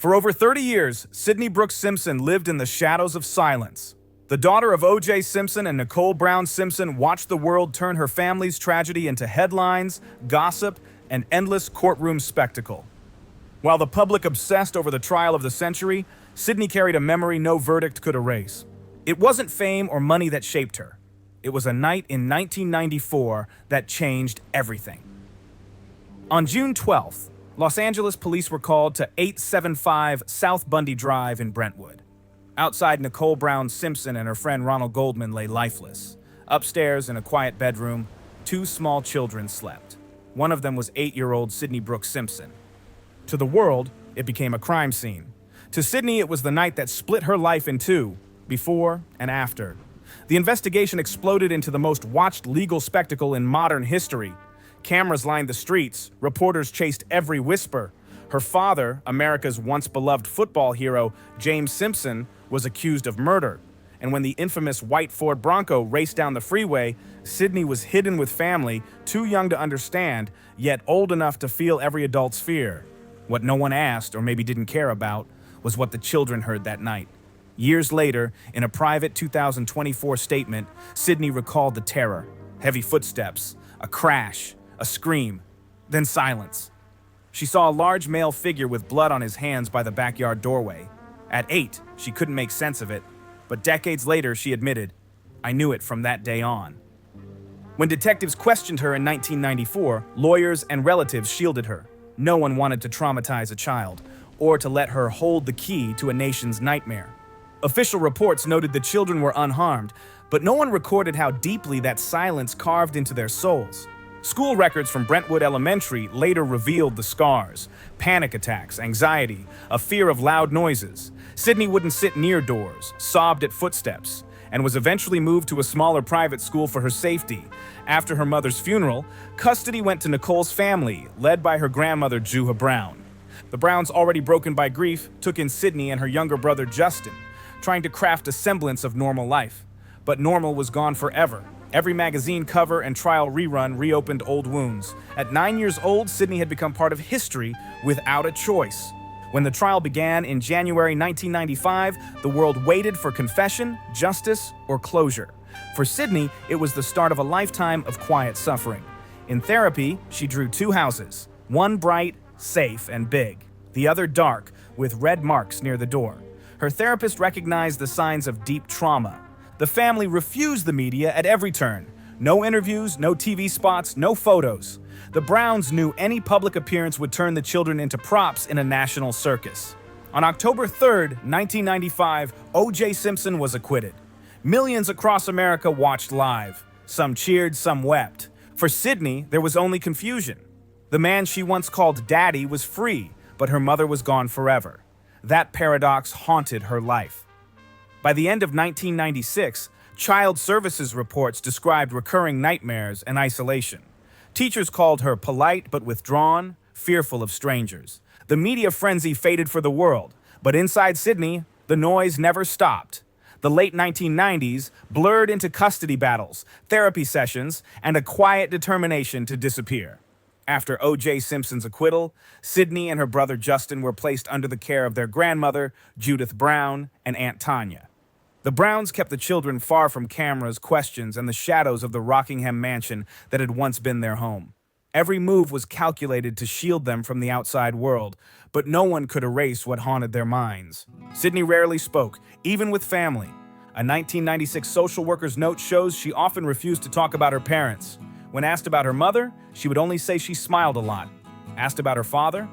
For over 30 years, Sydney Brooks Simpson lived in the shadows of silence. The daughter of O.J. Simpson and Nicole Brown Simpson watched the world turn her family's tragedy into headlines, gossip, and endless courtroom spectacle. While the public obsessed over the trial of the century, Sydney carried a memory no verdict could erase. It wasn't fame or money that shaped her. It was a night in 1994 that changed everything. On June 12th, Los Angeles police were called to 875 South Bundy Drive in Brentwood. Outside, Nicole Brown Simpson and her friend Ronald Goldman lay lifeless. Upstairs, in a quiet bedroom, two small children slept. One of them was 8-year-old Sydney Brooks Simpson. To the world, it became a crime scene. To Sydney, it was the night that split her life in two, before and after. The investigation exploded into the most watched legal spectacle in modern history. Cameras lined the streets, reporters chased every whisper. Her father, America's once-beloved football hero, James Simpson, was accused of murder. And when the infamous white Ford Bronco raced down the freeway, Sydney was hidden with family, too young to understand, yet old enough to feel every adult's fear. What no one asked, or maybe didn't care about, was what the children heard that night. Years later, in a private 2024 statement, Sydney recalled the terror. Heavy footsteps, a crash, a scream, then silence. She saw a large male figure with blood on his hands by the backyard doorway. At 8, she couldn't make sense of it, but decades later she admitted, "I knew it from that day on." When detectives questioned her in 1994, lawyers and relatives shielded her. No one wanted to traumatize a child, or to let her hold the key to a nation's nightmare. Official reports noted the children were unharmed, but no one recorded how deeply that silence carved into their souls. School records from Brentwood Elementary later revealed the scars: panic attacks, anxiety, a fear of loud noises. Sydney wouldn't sit near doors, sobbed at footsteps, and was eventually moved to a smaller private school for her safety. After her mother's funeral, custody went to Nicole's family, led by her grandmother, Juha Brown. The Browns, already broken by grief, took in Sydney and her younger brother, Justin, trying to craft a semblance of normal life. But normal was gone forever. Every magazine cover and trial rerun reopened old wounds. At 9 years old, Sydney had become part of history without a choice. When the trial began in January 1995, the world waited for confession, justice, or closure. For Sydney, it was the start of a lifetime of quiet suffering. In therapy, she drew two houses, one bright, safe, and big, the other dark, with red marks near the door. Her therapist recognized the signs of deep trauma. The family refused the media at every turn. No interviews, no TV spots, no photos. The Browns knew any public appearance would turn the children into props in a national circus. On October 3rd, 1995, O.J. Simpson was acquitted. Millions across America watched live. Some cheered, some wept. For Sydney, there was only confusion. The man she once called Daddy was free, but her mother was gone forever. That paradox haunted her life. By the end of 1996, Child Services reports described recurring nightmares and isolation. Teachers called her polite but withdrawn, fearful of strangers. The media frenzy faded for the world, but inside Sydney, the noise never stopped. The late 1990s blurred into custody battles, therapy sessions, and a quiet determination to disappear. After O.J. Simpson's acquittal, Sydney and her brother Justin were placed under the care of their grandmother, Judith Brown, and Aunt Tanya. The Browns kept the children far from cameras, questions, and the shadows of the Rockingham mansion that had once been their home. Every move was calculated to shield them from the outside world, but no one could erase what haunted their minds. Sydney rarely spoke, even with family. A 1996 social worker's note shows she often refused to talk about her parents. When asked about her mother, she would only say she smiled a lot. Asked about her father?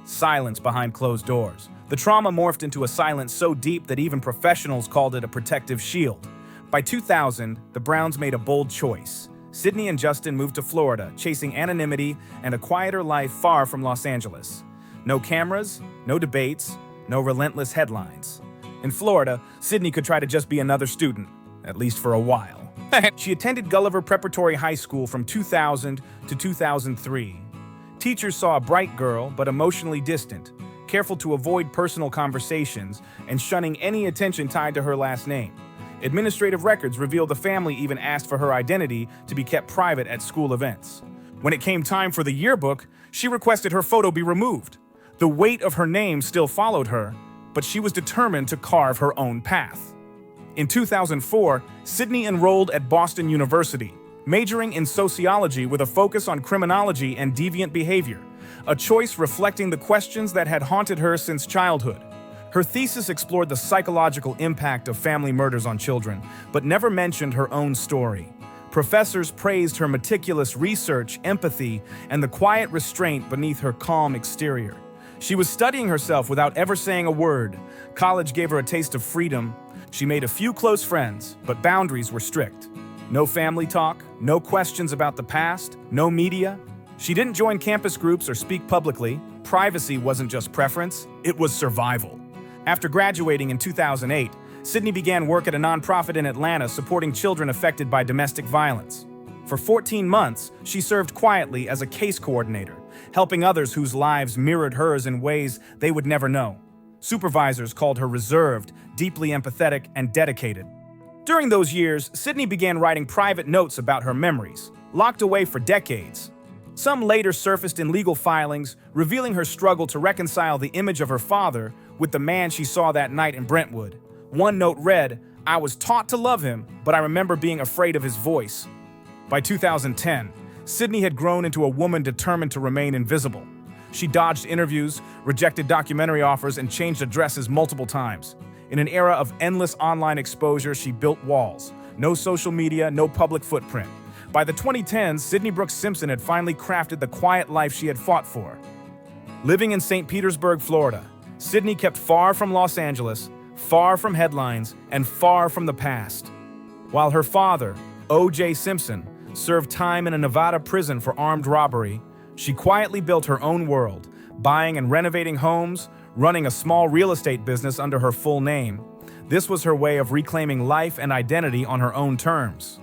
Silence behind closed doors. The trauma morphed into a silence so deep that even professionals called it a protective shield. By 2000, the Browns made a bold choice. Sydney and Justin moved to Florida, chasing anonymity and a quieter life far from Los Angeles. No cameras, no debates, no relentless headlines. In Florida, Sydney could try to just be another student, at least for a while. She attended Gulliver Preparatory High School from 2000 to 2003. Teachers saw a bright girl, but emotionally distant, careful to avoid personal conversations and shunning any attention tied to her last name. Administrative records revealed the family even asked for her identity to be kept private at school events. When it came time for the yearbook, she requested her photo be removed. The weight of her name still followed her, but she was determined to carve her own path. In 2004, Sydney enrolled at Boston University, majoring in sociology with a focus on criminology and deviant behavior, a choice reflecting the questions that had haunted her since childhood. Her thesis explored the psychological impact of family murders on children, but never mentioned her own story. Professors praised her meticulous research, empathy, and the quiet restraint beneath her calm exterior. She was studying herself without ever saying a word. College gave her a taste of freedom. She made a few close friends, but boundaries were strict. No family talk, no questions about the past, no media. She didn't join campus groups or speak publicly. Privacy wasn't just preference, it was survival. After graduating in 2008, Sydney began work at a nonprofit in Atlanta supporting children affected by domestic violence. For 14 months, she served quietly as a case coordinator, helping others whose lives mirrored hers in ways they would never know. Supervisors called her reserved, deeply empathetic, and dedicated. During those years, Sydney began writing private notes about her memories, locked away for decades. Some later surfaced in legal filings, revealing her struggle to reconcile the image of her father with the man she saw that night in Brentwood. One note read, "I was taught to love him, but I remember being afraid of his voice." By 2010, Sydney had grown into a woman determined to remain invisible. She dodged interviews, rejected documentary offers, and changed addresses multiple times. In an era of endless online exposure, she built walls. No social media, no public footprint. By the 2010s, Sydney Brooks Simpson had finally crafted the quiet life she had fought for. Living in St. Petersburg, Florida, Sydney kept far from Los Angeles, far from headlines, and far from the past. While her father, O.J. Simpson, served time in a Nevada prison for armed robbery, she quietly built her own world, buying and renovating homes, running a small real estate business under her full name. This was her way of reclaiming life and identity on her own terms.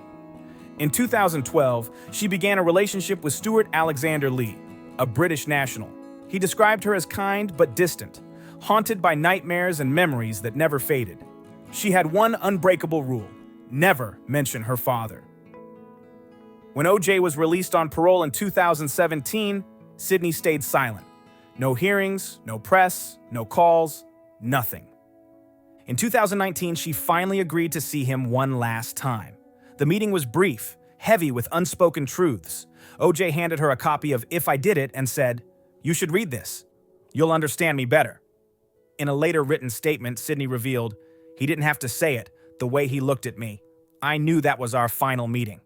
In 2012, she began a relationship with Stuart Alexander Lee, a British national. He described her as kind but distant, haunted by nightmares and memories that never faded. She had one unbreakable rule: never mention her father. When O.J. was released on parole in 2017, Sydney stayed silent. No hearings, no press, no calls, nothing. In 2019, she finally agreed to see him one last time. The meeting was brief, heavy with unspoken truths. O.J. handed her a copy of If I Did It and said, "You should read this. You'll understand me better." In a later written statement, Sydney revealed, "He didn't have to say it, the way he looked at me. I knew that was our final meeting."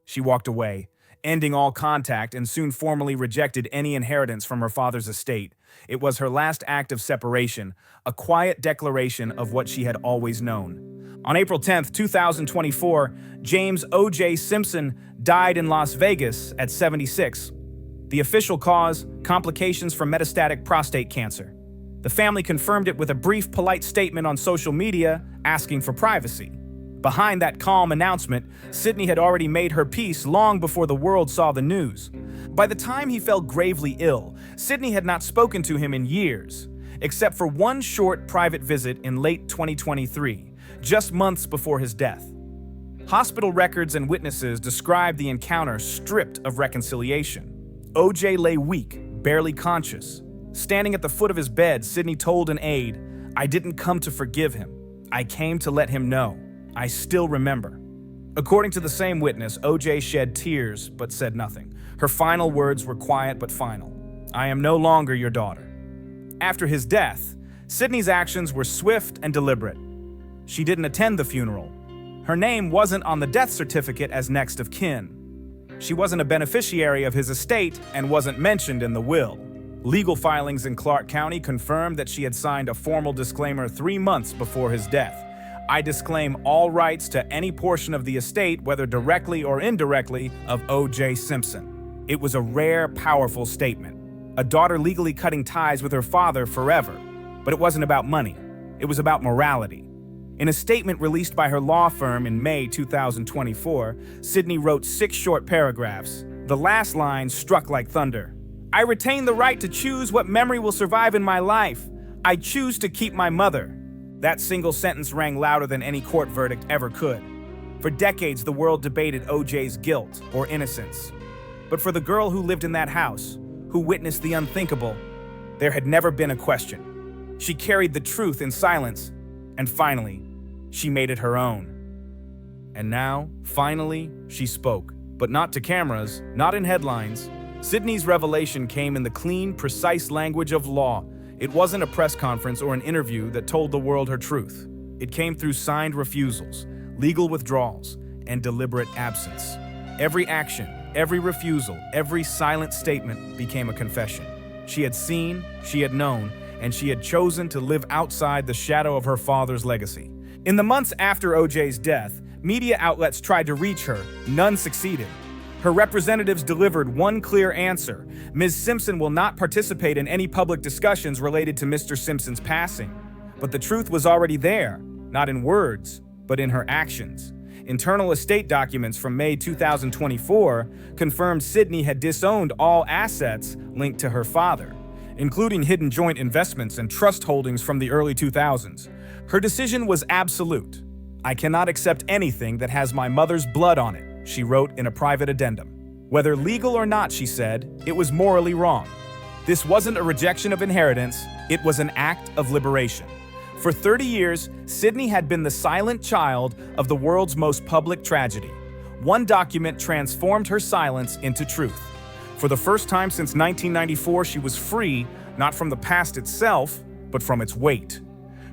She walked away, ending all contact, and soon formally rejected any inheritance from her father's estate. It was her last act of separation, a quiet declaration of what she had always known. On April 10, 2024, James O.J. Simpson died in Las Vegas at 76. The official cause: complications from metastatic prostate cancer. The family confirmed it with a brief, polite statement on social media, asking for privacy. Behind that calm announcement, Sydney had already made her peace long before the world saw the news. By the time he fell gravely ill, Sydney had not spoken to him in years, except for one short private visit in late 2023, just months before his death. Hospital records and witnesses described the encounter stripped of reconciliation. O.J. lay weak, barely conscious. Standing at the foot of his bed, Sydney told an aide, "I didn't come to forgive him. I came to let him know. I still remember." According to the same witness, O.J. shed tears but said nothing. Her final words were quiet but final. "I am no longer your daughter." After his death, Sydney's actions were swift and deliberate. She didn't attend the funeral. Her name wasn't on the death certificate as next of kin. She wasn't a beneficiary of his estate and wasn't mentioned in the will. Legal filings in Clark County confirmed that she had signed a formal disclaimer 3 months before his death. "I disclaim all rights to any portion of the estate, whether directly or indirectly, of O.J. Simpson." It was a rare, powerful statement. A daughter legally cutting ties with her father forever. But it wasn't about money. It was about morality. In a statement released by her law firm in May 2024, Sydney wrote 6 short paragraphs. The last line struck like thunder. "I retain the right to choose what memory will survive in my life. I choose to keep my mother." That single sentence rang louder than any court verdict ever could. For decades, the world debated O.J.'s guilt or innocence. But for the girl who lived in that house, who witnessed the unthinkable, There had never been a question. She carried the truth in silence, and finally, she made it her own. And now, finally, she spoke, but not to cameras, not in headlines. Sydney's revelation came in the clean, precise language of law. It wasn't a press conference or an interview that told the world her truth. It came through signed refusals, legal withdrawals, and deliberate absence. Every action, every refusal, every silent statement became a confession. She had seen, she had known, and she had chosen to live outside the shadow of her father's legacy. In the months after OJ's death, media outlets tried to reach her. None succeeded. Her representatives delivered one clear answer: Ms. Simpson will not participate in any public discussions related to Mr. Simpson's passing. But the truth was already there, not in words, but in her actions. Internal estate documents from May 2024 confirmed Sydney had disowned all assets linked to her father, including hidden joint investments and trust holdings from the early 2000s. Her decision was absolute. "I cannot accept anything that has my mother's blood on it," she wrote in a private addendum. Whether legal or not, she said, it was morally wrong. This wasn't a rejection of inheritance, it was an act of liberation. For 30 years, Sydney had been the silent child of the world's most public tragedy. One document transformed her silence into truth. For the first time since 1994, she was free, not from the past itself, but from its weight.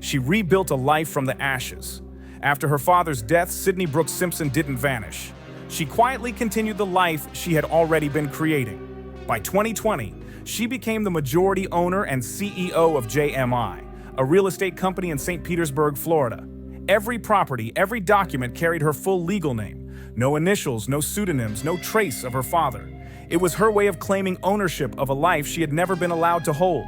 She rebuilt a life from the ashes. After her father's death, Sydney Brooks Simpson didn't vanish. She quietly continued the life she had already been creating. By 2020, she became the majority owner and CEO of JMI, a real estate company in St. Petersburg, Florida. Every property, every document carried her full legal name. No initials, no pseudonyms, no trace of her father. It was her way of claiming ownership of a life she had never been allowed to hold.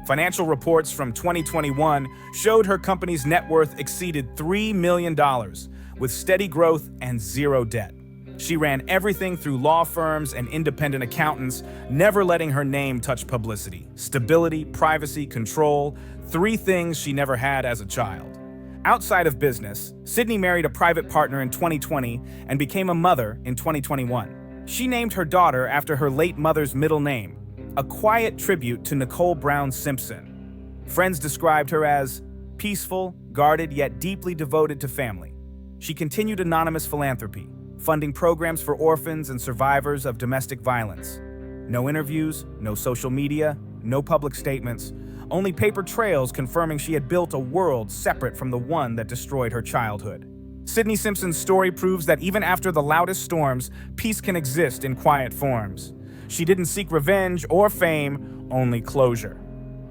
Financial reports from 2021 showed her company's net worth exceeded $3 million, with steady growth and zero debt. She ran everything through law firms and independent accountants, never letting her name touch publicity. Stability, privacy, control, three things she never had as a child. Outside of business, Sydney married a private partner in 2020 and became a mother in 2021. She named her daughter after her late mother's middle name, a quiet tribute to Nicole Brown Simpson. Friends described her as peaceful, guarded, yet deeply devoted to family. She continued anonymous philanthropy, funding programs for orphans and survivors of domestic violence. No interviews, no social media, no public statements, only paper trails confirming she had built a world separate from the one that destroyed her childhood. Sydney Simpson's story proves that even after the loudest storms, peace can exist in quiet forms. She didn't seek revenge or fame, only closure.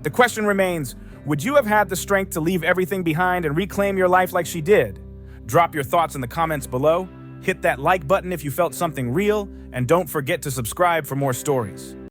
The question remains, would you have had the strength to leave everything behind and reclaim your life like she did? Drop your thoughts in the comments below, hit that like button if you felt something real, and don't forget to subscribe for more stories.